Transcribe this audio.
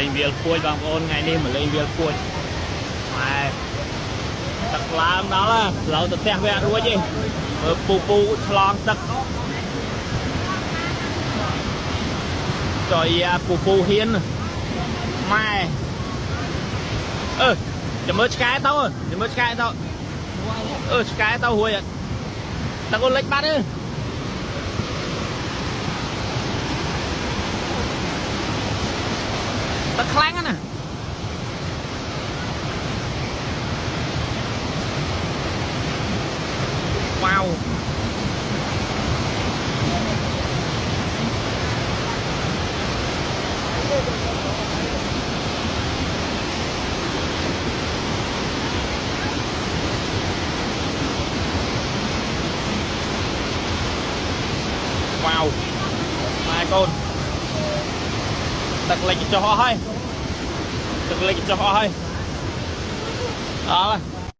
lên việc cua bằng ôn ngày đi mà lên việc cua mà tật làm đó là lâu tật tẹt về đuôi gì pu pu long tật rồi pu pu hiên mai chấm mớ cái tao rồi chấm mớ cái tao cái tao hùi tao có lệch bắt ư tao kháng á nè wow wow hai con đặt lệnh cho họ hay đặt lệnh cho họ hay đó là